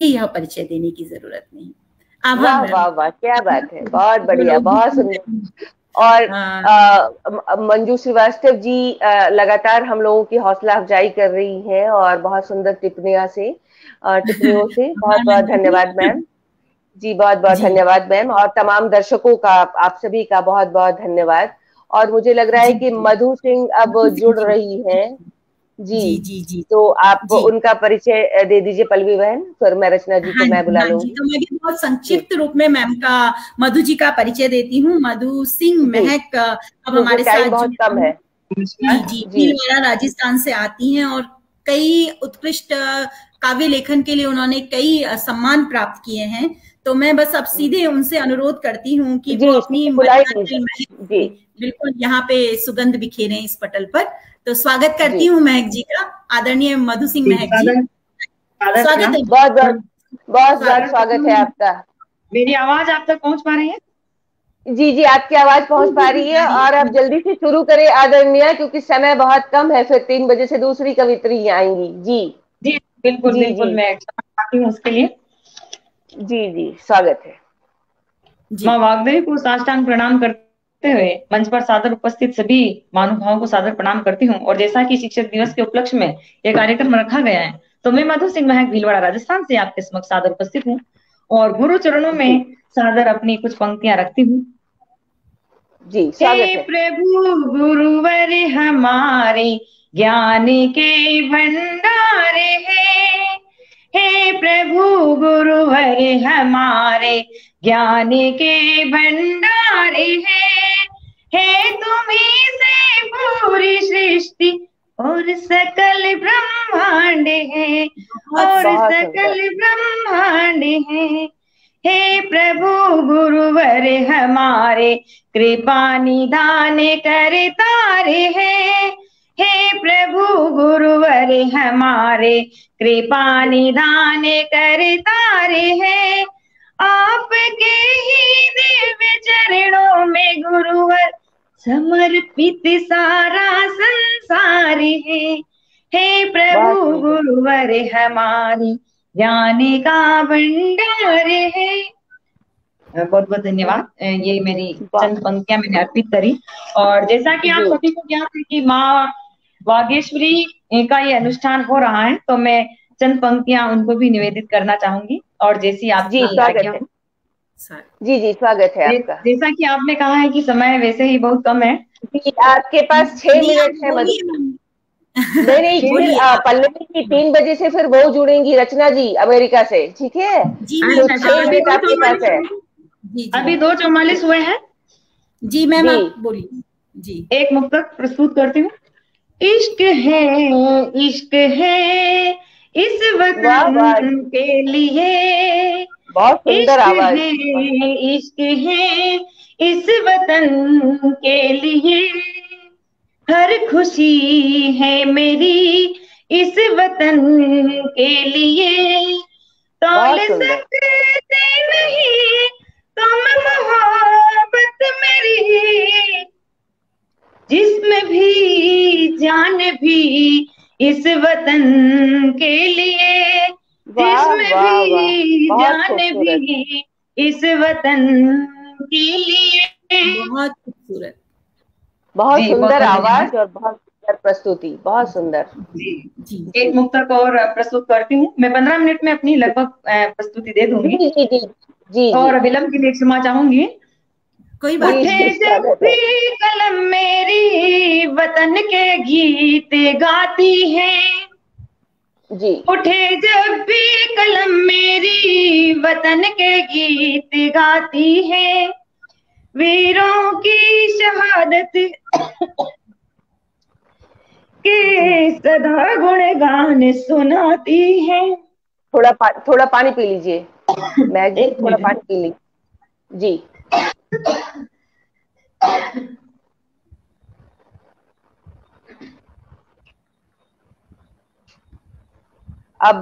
यह परिचय देने की जरूरत नहीं। वाह वाह वाह, क्या बात है, बहुत बढ़िया, बहुत सुंदर। और मंजू श्रीवास्तव जी लगातार हम लोगों की हौसला अफजाई कर रही हैं और बहुत सुंदर टिप्पणियों से बहुत बहुत धन्यवाद मैम जी, बहुत बहुत धन्यवाद मैम, और तमाम दर्शकों का, आप सभी का बहुत बहुत धन्यवाद। और मुझे लग रहा है कि मधु सिंह अब जुड़ रही हैं जी जी जी जी, तो आप उनका परिचय दे दीजिए पल्लवी बहन, फिर मैं रचना जी को मैं बुला लूंगी। तो मैं भी बहुत संक्षिप्त रूप में मैम का, मधु जी का परिचय देती हूँ। मधु सिंह महक अब हमारे साथ बहुत कम है जी भीलवाड़ा राजस्थान से आती हैं और कई उत्कृष्ट काव्य लेखन के लिए उन्होंने कई सम्मान प्राप्त किए हैं। तो मैं बस अब सीधे उनसे अनुरोध करती हूँ कि वो अपनी बिल्कुल यहाँ पे सुगंध बिखेरें इस पटल पर। तो स्वागत करती हूँ महक जी का, आदरणीय मधु सिंह महक जी, स्वागत है। बहुत बहुत स्वागत है आपका। मेरी आवाज आप तक पहुंच पा रही है? जी जी, आपकी आवाज पहुंच पा रही है, और अब जल्दी से शुरू करें आदरणीय, क्योंकि समय बहुत कम है, फिर 3 बजे से दूसरी कवित्री आएंगी। जी जी बिल्कुल जी, बिल्कुल मैं चाहती हूँ उसके लिए। जी जी, स्वागत है। माँ वाग्देवी को साष्टांग प्रणाम करते हुए मंच पर सादर उपस्थित सभी महानुभावों को सादर प्रणाम करती हूँ। और जैसा कि शिक्षक दिवस के उपलक्ष्य में यह कार्यक्रम रखा गया है, तो मैं मधु सिंह महक भीलवाड़ा राजस्थान से आपके समक्ष सादर उपस्थित हूँ और गुरु चरणों में सादर अपनी कुछ पंक्तियां रखती हूँ। जी, स्वागत है। प्रभु गुरुवर हमारे ज्ञान के भंडारे हैं, हे प्रभु गुरुवर हमारे ज्ञान के भंडारे हैं, हे तुम्हीं से पूरी सृष्टि और सकल ब्रह्मांड है, और सकल ब्रह्मांड है, हे प्रभु गुरुवर हमारे कृपा निधान कर तारे हैं, हे प्रभु गुरुवर हमारे कृपा निधान कर तारे हैं, आपके ही दिव्य चरणों में गुरुवर समर्पित सारा संसार है, हे प्रभु गुरुवर हमारी ज्ञान का भंडार है। बहुत बहुत धन्यवाद। ये मेरी चंद पंक्तियां मैंने अर्पित करी। और जैसा कि आप सभी को ज्ञात है कि माँ वागेश्वरी का ये अनुष्ठान हो रहा है, तो मैं चंद पंक्तियां उनको भी निवेदित करना चाहूंगी। और जैसी आपकी आज्ञा हो। जी जी, स्वागत है आपका। जैसा कि आपने कहा है कि समय वैसे ही बहुत कम है, आपके पास 6 मिनट है। नहीं फिर पल्लवी की 3 बजे से फिर वो जुड़ेंगी रचना जी अमेरिका से, ठीक है? तो 6 मिनट आपके पास है। अभी 2:44 हुए हैं। जी मैम आप बोलिए। जी, एक मुक्तक प्रस्तुत करती हूँ। इश्क है इस वतन के लिए, बहुत सुंदर आवाज। इश्क है इस वतन के लिए, हर खुशी है मेरी इस वतन के लिए, तौल सकते नहीं तुम मोहब्बत मेरी, जिस्म भी जान भी इस वतन के लिए, जिस्म भी जान भी इस वतन के लिए। बहुत खूबसूरत, बहुत सुंदर आवाज और बहुत सुंदर प्रस्तुति, बहुत सुंदर। जी, एक मुक्तक और प्रस्तुत करती हूँ। मैं 15 मिनट में अपनी लगभग प्रस्तुति दे दूंगी। जी, और विलंब के लिए क्षमा चाहूंगी। कोई बात नहीं। जब भी कलम मेरी वतन के गीत गाती है जी, उठे जब भी कलम मेरी वतन के गीत गाती है, वीरों की शहादत के सदा गुणगान सुनाती है। थोड़ा पानी पी लीजिए मैगी, थोड़ा पानी पी लीजिए जी। अब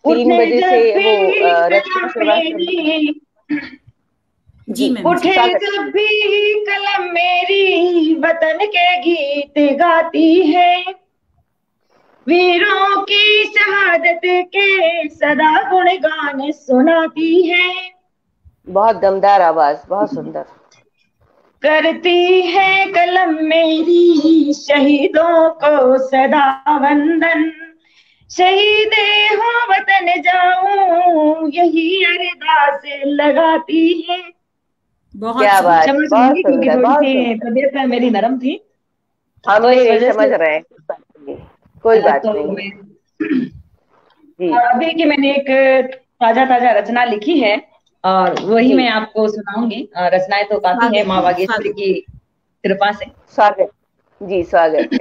3 बजे से वो रचना श्रीवास्तव जी मैम। उठे जब भी कलम मेरी वतन के गीत गाती है, वीरों की शहादत के सदा गुणगान सुनाती है। बहुत दमदार आवाज, बहुत सुंदर। करती है कलम मेरी शहीदों को सदा वंदन, शहीदे हो वतन जाऊं यही अरदास लगाती है। क्या बात, बहुत क्योंकि सुंदर, थोड़ी बहुत सी सुंदर। तबीयत मेरी नरम थी, हम तो इस भी वजह समझ से रहे हैं, कोई बात तो नहीं मैं जी। अभी की मैंने एक ताजा ताजा रचना लिखी है और वही जी, मैं आपको सुनाऊंगी। रचनाएं तो काफी है माँ वागीश्वरी की कृपा से। स्वागत जी, स्वागत।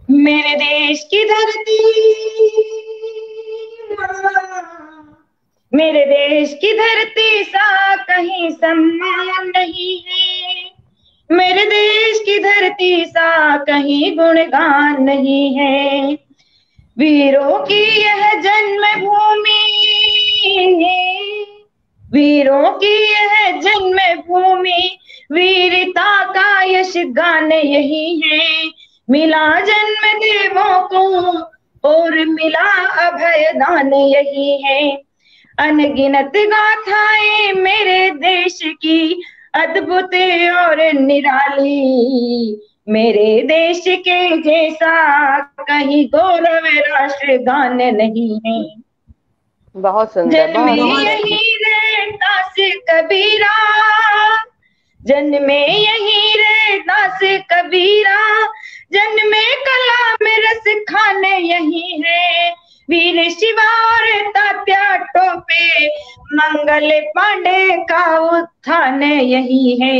मेरे देश की धरती, मेरे देश की धरती सा कहीं सम्मान नहीं है, मेरे देश की धरती सा कहीं गुणगान नहीं है। वीरों की यह जन्मभूमि, वीरों की यह जन्मभूमि, वीरता का यश गान यही है। मिला जन्म देवों को और मिला अभय दान यही है। अनगिनत गाथाएं मेरे देश की अद्भुत और निराली, मेरे देश के जैसा कहीं गौरव राष्ट्र गान नहीं है। बहुत सुंदर, जन्मे बहुत सुंदर। यही रे दास कबीरा, जन्मे यही रे दास कबीरा, जन्मे कलाम रस खाने यही है। वीर शिवा और तात्या टोपे, मंगल पांडे का उत्थान यही है।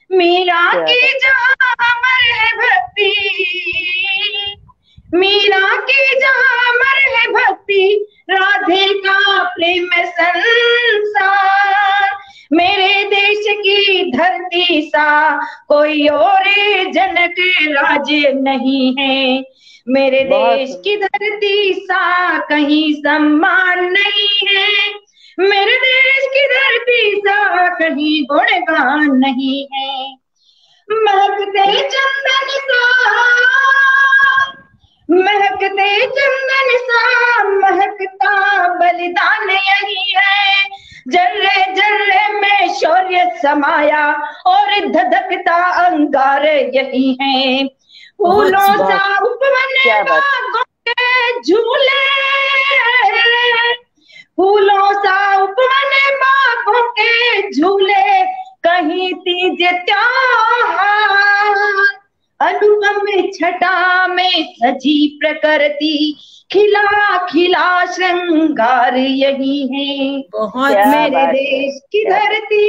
मीरा की जहां अमर है भक्ति, मीरा की जहां अमर है भक्ति, राधे का प्रेम संसार, मेरे देश की धरती सा कोई और जनक राज्य नहीं है। मेरे देश की धरती सा कहीं सम्मान नहीं है, मेरे देश की धरती सा कहीं गुणगान नहीं है। महकते चंदन सा, महकते चंदन सा महकता बलिदान यही है। जर्रे जर्रे में शौर्य समाया और धधकता अंगार यही है। फूलों सा उपवन बागों के झूले, फूलों सा उपवन बागों के झूले, कहीं तीज त्योहार, अनुपम छटा में सजी प्रकृति, खिला खिला श्रृंगार यही है। मेरे देश की धरती,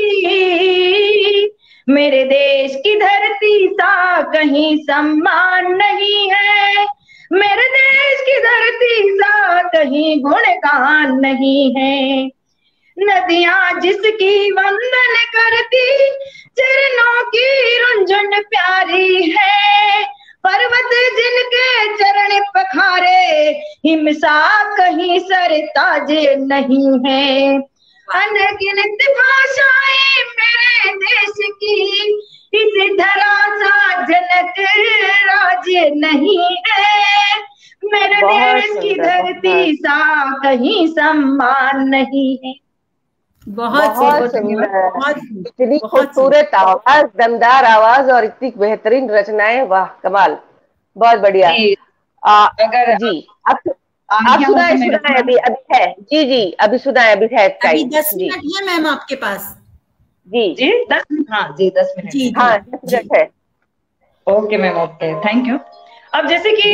मेरे देश की धरती सा कहीं सम्मान नहीं है, मेरे देश की धरती सा कहीं गुणगान नहीं है। नदियां जिसकी वंदन करती, चरणों की रुंझुन प्यारी है, पर्वत जिनके चरण पखारे, हिमसा कहीं सरताज नहीं है। अनगिनत भाषाएं मेरे देश की, इस धरा सा जनक राज्य नहीं है, मेरे देश की धरती सा कहीं सम्मान नहीं है। बहुत सुंदर, इतनी खूबसूरत आवाज, दमदार आवाज और इतनी बेहतरीन रचनाएं, वाह कमाल, बहुत बढ़िया। अगर जी आप सुनाए अभी है जी, अभी सुनाए, अभी है टाइम। 10 मिनट है मैम आपके पास? जी 10 मिनट, हाँ जी 10 मिनट, जी हाँ 10 मिनट है। Okay ma'am, okay, thank you. अब जैसे कि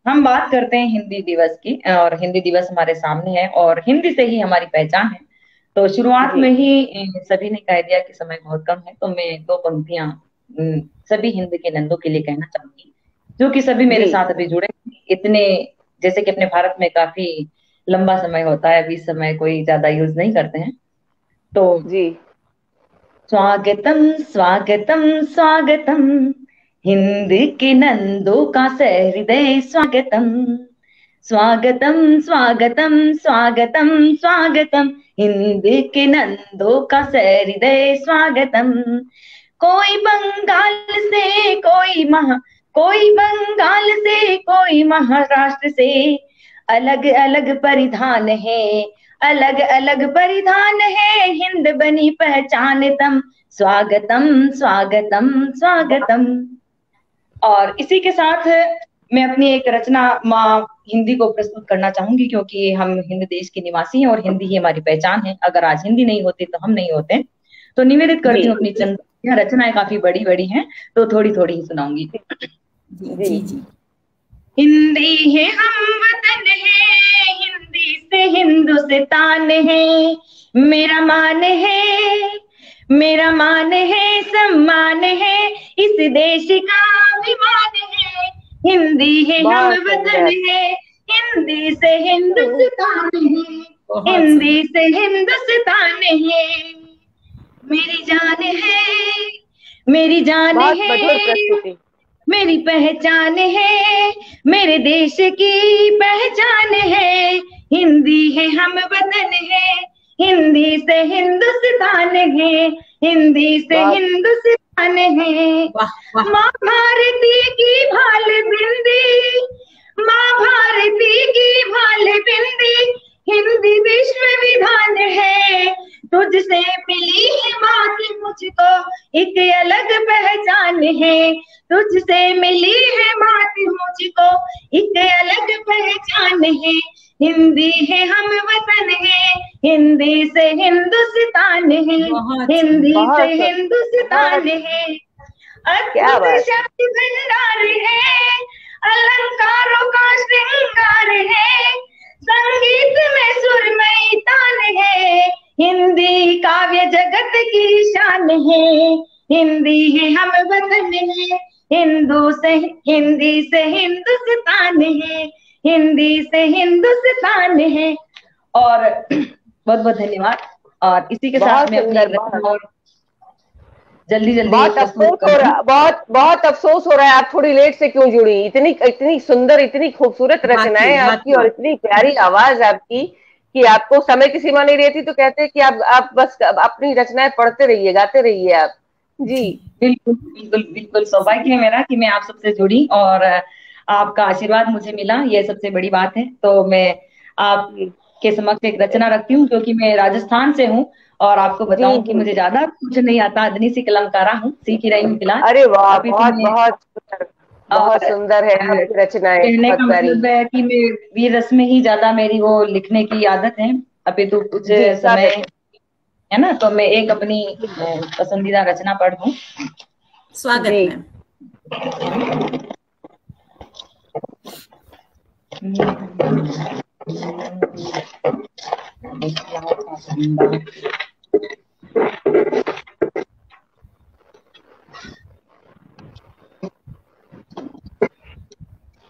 हम बात करते हैं हिंदी दिवस की, और हिंदी दिवस हमारे सामने है और हिंदी से ही हमारी पहचान है, तो शुरुआत में ही सभी ने कह दिया कि समय बहुत कम है, तो मैं 2 पंक्तियां सभी हिंद के नंदों के लिए कहना चाहूंगी, जो कि सभी मेरे साथ अभी जुड़े इतने, जैसे कि अपने भारत में काफी लंबा समय होता है, अभी समय कोई ज्यादा यूज नहीं करते हैं, तो जी। स्वागतम स्वागतम स्वागतम, हिंद के नंदों का सहृदय स्वागतम, स्वागतम स्वागतम स्वागतम स्वागतम, हिंद के नंदों का सहृदय स्वागतम। कोई बंगाल से, कोई कोई बंगाल से, कोई महाराष्ट्र से, अलग अलग परिधान है, अलग अलग परिधान है, हिंद बनी पहचान तम, स्वागतम स्वागतम स्वागतम। और इसी के साथ मैं अपनी एक रचना माँ हिंदी को प्रस्तुत करना चाहूंगी, क्योंकि हम हिंद देश के निवासी हैं और हिंदी ही हमारी पहचान है। अगर आज हिंदी नहीं होती तो हम नहीं होते। तो निवेदित करती हूँ अपनी चंद, यह रचनाएं काफी बड़ी बड़ी हैं तो थोड़ी थोड़ी ही सुनाऊंगी। जी जी। हिंदी है हम वतन है, हिंदी से हिंदुस्तान है, मेरा मान है, मेरा मान है, सम्मान है, इस देश का अभिमान है। हिंदी है हम वतन है, हिंदी से हिंदुस्तान है, हिंदी से हिंदुस्तान है, मेरी जान है, मेरी जान है, मेरी पहचान है, मेरे देश की पहचान है। हिंदी है हम वतन है, हिंदी से हिंदुस्तान है, हिंदी से हिंदुस्तान है। माँ भारती की भाल बिंदी, माँ भारती की भाल बिंदी, हिंदी विश्व विधान है। तुझसे मिली है माँ की मुझको एक अलग पहचान है, तुझसे मिली है माँ की मुझको एक अलग पहचान है। हिंदी है हम वतन है, हिंदी से हिंदुस्तान है, हिंदी से हिंदुस्तान है। अद्भुत शक्ति भंडार है, अलंकारों का श्रृंगार है, संगीत में सुरमई तान है, हिंदी काव्य जगत की शान है। हिंदी है हम वतन है, हिंदी से हिंदुस्तान है, हिंदी से हिंदुस्तान है। और बहुत बहुत धन्यवाद। और इसी के साथ में अपनी और जल्दी जल्दी बहुत अफसोस हो रहा है आप थोड़ी लेट से क्यों जुड़ी। इतनी सुंदर, इतनी खूबसूरत रचनाएं आपकी और इतनी प्यारी आवाज आपकी कि आपको समय की सीमा नहीं रहती। तो कहते हैं कि आप बस अपनी रचनाएं पढ़ते रहिए, गाते रहिए आप। जी बिल्कुल बिल्कुल बिल्कुल, सौभाग्य है मेरा कि मैं आप सबसे जुड़ी और आपका आशीर्वाद मुझे मिला, ये सबसे बड़ी बात है। तो मैं आपके समक्ष एक रचना रखती हूँ, क्योंकि मैं राजस्थान से हूँ और आपको बताऊं कि मुझे ज्यादा कुछ नहीं आता, अदनी सी कलमकारा हूँ, सीख ही रही हूँ फिलहाल। अरे वाह, बहुत सुंदर है आपकी रचनाएं। कहने का मतलब है कि मैं वीर रस में ही ज्यादा मेरी वो लिखने की आदत है। अभी तो कुछ समय है ना, तो मैं एक अपनी पसंदीदा रचना पढ़ दूं। स्वागत है।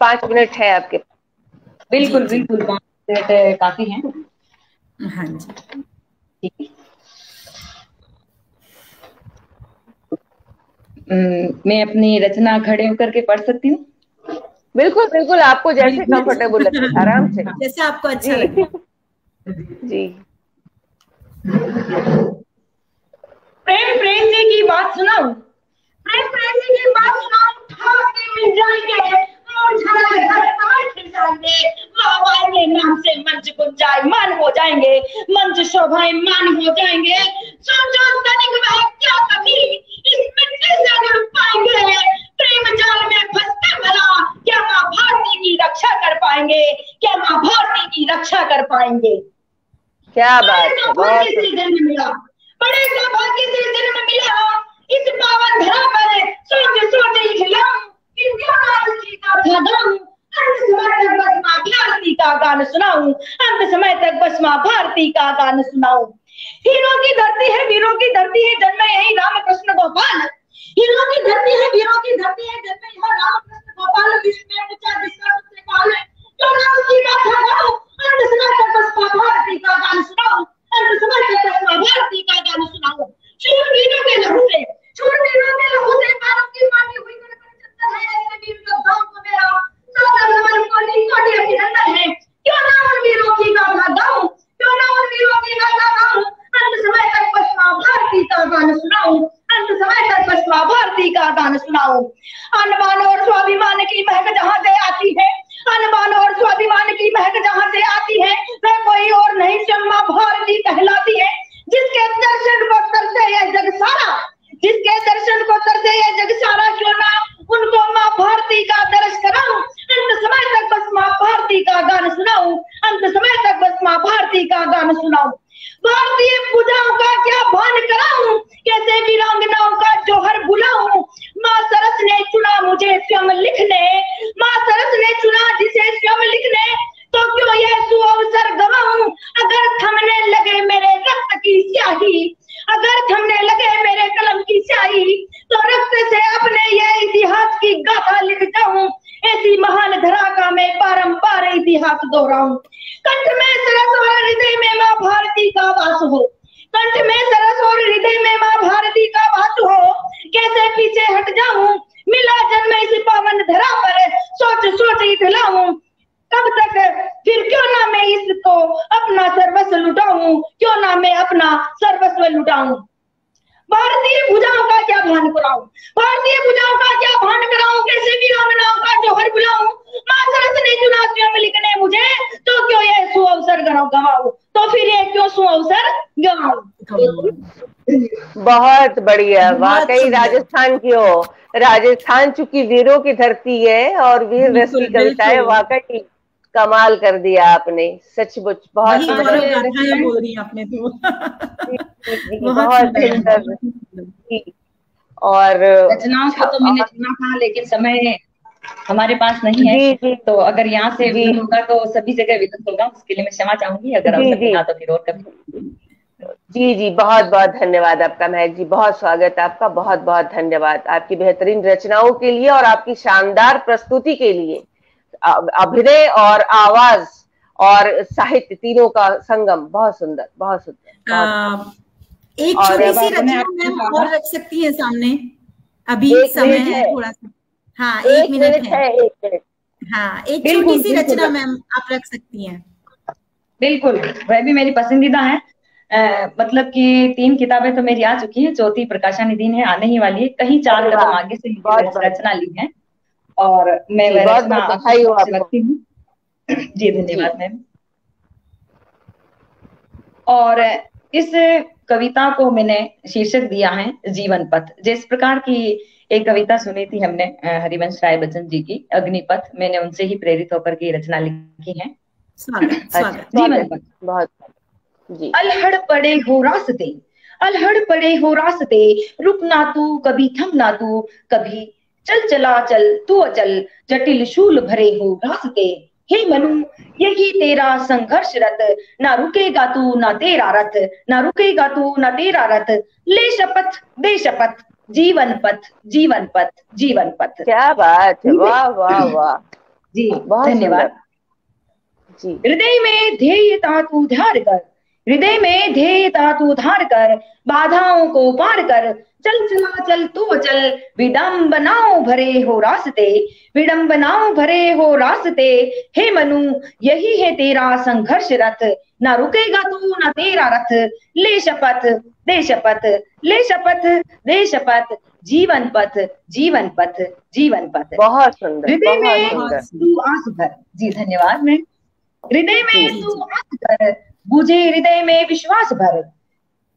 5 मिनट है आपके पास। बिल्कुल बिल्कुल, 5 मिनट काफी हैं। हाँ जी, ठीक है। मैं अपनी रचना खड़े होकर के पढ़ सकती हूँ? बिल्कुल बिल्कुल, आपको जैसे कंफर्टेबल लगे, आराम से, जैसे आपको अच्छा लगे। जी। प्रेम प्रेसी की बात सुनाऊं, प्रेम प्रेसी की बात सुनाऊं, ठाके मिल जाएंगे, के नाम से मंच गुंजायमान हो जाएंगे, मंच शोभायमान हो जाएंगे। सोचो तनिक वह क्या कभी इस मिट्टी से जुड़ पाएंगे, प्रेम जाल में फंसते भला क्या माँ भारती की रक्षा कर पाएंगे, क्या माँ भारती की रक्षा कर पाएंगे। क्या बात है, बहुत जन्म मिला, बड़े सौभाग्य से जन्म मिला, इस पावन धरा पर सोच सोच ही खिला, भारती का गान सुनाऊं, अंत समय तक बस माँ भारती का गान सुनाऊं। हीरों की धरती है, वीरों की धरती है, जन्मे यही राम कृष्ण गोपाल। हीरों की धरती है, वीरों की धरती है, जन्मे यह राम कृष्ण गोपाल। विश्व में ऊंचा जिसका सबसे काल है, क्यों ना उसकी गाथा गाऊं, अंत समय तक बस माँ भारती का गान सुनाऊं, अंत समय तक बस माँ भारती का गान सुनाऊं। शूरवीरों के लहू से, शूरवीरों के लहू से भारत की माटी हुई है, ऐसे वीर योद्धाओं को मेरा सादर नमन कोटि अभिनंदन है। क्यों ना उन वीरों की गाथा गाऊं, क्यों ना उन वीरों की गाथा गाऊं, अंत समय तक बस माँ भारती का गान सुनाऊं, अंत समय तक बस माँ भारती का गान सुनाऊं। अनमान और स्वाभिमान माँ भारती का गान सुनाऊं। भारतीय पूजाओं का क्या भान कराऊं, कैसे वीरांगनाओं का जौहर बुलाऊं। माँ सरस ने चुना मुझे स्वयं लिखने, माँ सरस ने चुना जिसे स्वयं लिखने, तो क्यों यह सुअवसर गवाऊं। अगर थमने लगे मेरे रक्त की स्याही, अगर थमने लगे मेरे कलम की स्याही, तो रक्त से अपने यह इतिहास की गाथा लिख जाऊं। ऐसी महान धरा का मैं बारंबार इतिहास दोहराऊं। कंठ में सरस और हृदय में माँ भारती का वास हो, कंठ में सरस और हृदय में माँ भारती का वास हो। कैसे पीछे हट जाऊं, मिला जन्म इस पावन धरा पर, सोच सोच इतलाऊं। कब तक फिर क्यों ना मैं इसको अपना सर्वस्व लुटाऊं, क्यों ना मैं अपना सर्वस्व लुटाऊं। भारतीय भुजाओं का क्या भान कराऊं, भारतीय भुजाओं का क्या भान कराऊं, कैसे वीरांगनाओं का जौहर बुलाऊं। माँ सरस ने चुना स्वयं लिखने मुझे, तो क्यों यह सुअवसर गवाऊं, तो फिर ये क्यों सुअवसर गवाऊं। बहुत बढ़िया, वाकई राजस्थान की हो, राजस्थान चूंकि वीरों की धरती है और वीर रस की कविताएं, वाकई कमाल कर दिया आपने, सचमुच बहुत सुंदर बोल रही आपने तो। बहुत सुंदर। और रचनाओं को तो मैंने चुना था, लेकिन समय हमारे पास नहीं है, तो अगर यहाँ से विलंब होगा तो सभी जगह विलंब होगा, उसके लिए मैं क्षमा चाहूंगी। अगर अवसर मिला तो फिर और कभी। जी जी, बहुत बहुत धन्यवाद आपका महक जी, बहुत स्वागत आपका, बहुत बहुत धन्यवाद आपकी बेहतरीन रचनाओं के लिए और आपकी शानदार प्रस्तुति के लिए। अभिनय और आवाज और साहित्य तीनों का संगम, बहुत सुंदर, बहुत सुंदर। एक छोटी सी रचना मैम और रख सकती है सामने, अभी समय है थोड़ा सा। हाँ, 1 मिनट है। 1 मिनट। हाँ, एक छोटी सी रचना मैम आप रख सकती हैं। बिल्कुल, वह भी मेरी पसंदीदा है। मतलब कि 3 किताबें तो मेरी आ चुकी हैं, चौथी प्रकाशानिधीन है, आने ही वाली है। कहीं 4 कदम आगे से रचना ली है और मैं वह रचना रखती हूँ। जी धन्यवाद मैम। और इस कविता को मैंने शीर्षक दिया है जीवन पथ। जिस प्रकार की एक कविता सुनी थी हमने हरिवंश राय बच्चन जी की, अग्निपथ, मैंने उनसे ही प्रेरित होकर के रचना लिखी है। जीवन पथ। बहुत जी। अलहड़ पड़े हो रास्ते, अलहड़ पड़े हो रास्ते, रुकना तू कभी थमना तू, कभी चल चला चल तू अचल, जटिल शूल भरे हो रास्ते। हे मनु यही तेरा संघर्ष रथ, ना रुकेगा तू ना तेरा रथ, ना रुकेगा तू ना तेरा रथ। ले शपथ दे शपथ, जीवन पथ जीवन पथ जीवन पथ। क्या बात है, वाह वाह वाह जी, धन्यवाद जी। हृदय में ध्येयता तू धार कर, हृदय में ध्येयता तू धार कर, बाधाओं को पार कर, चल चला चल तू अचल, विडंबनाओं भरे हो रास्ते, विडंबनाओं भरे हो रास्ते। हे मनु यही है तेरा संघर्ष रथ, ना रुकेगा तू ना तेरा रथ। ले शपथ दे शपथ, ले शपथ दे शपथ, जीवन पथ जीवन पथ जीवन पथ। बहुत सुंदर। हृदय में तू आस भर। जी धन्यवाद मैम। हृदय में तू आस कर, बुझे हृदय में विश्वास भर,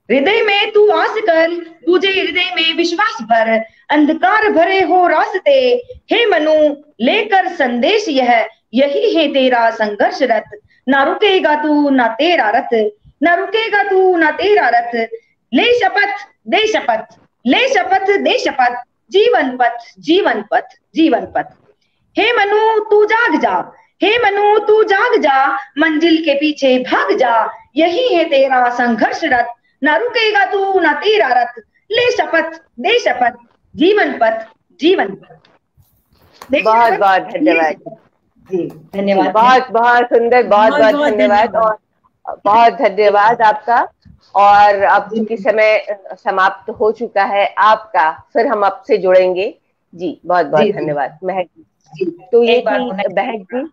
हृदय में तू आस कर, बुझे हृदय में विश्वास भर, अंधकार भरे हो रास्ते। हे मनु लेकर संदेश यह, यही है तेरा संघर्ष रथ, ना रुकेगा तू ना तेरा रथ, ना रुकेगा तू ना तेरा रथ। ले शपथ दे शपथ, ले शपथ दे शपथ, जीवन पथ जीवन पथ जीवन पथ। हे मनु तू जाग जा, हे मनु तू जाग जा, मंजिल के पीछे भाग जा, यही है तेरा संघर्ष रथ, ना रुकेगा तू ना तेरा रथ। ले शपथ दे शपथ, जीवन पथ जीवन पथ। बहुत बहुत धन्यवाद जी, धन्यवाद। बहुत बहुत सुंदर, बहुत बहुत धन्यवाद और बहुत धन्यवाद आपका। और अब चूंकि समय समाप्त हो चुका है आपका, फिर हम आपसे जुड़ेंगे। जी बहुत बहुत धन्यवाद महक जी। तो ये थी महक जी।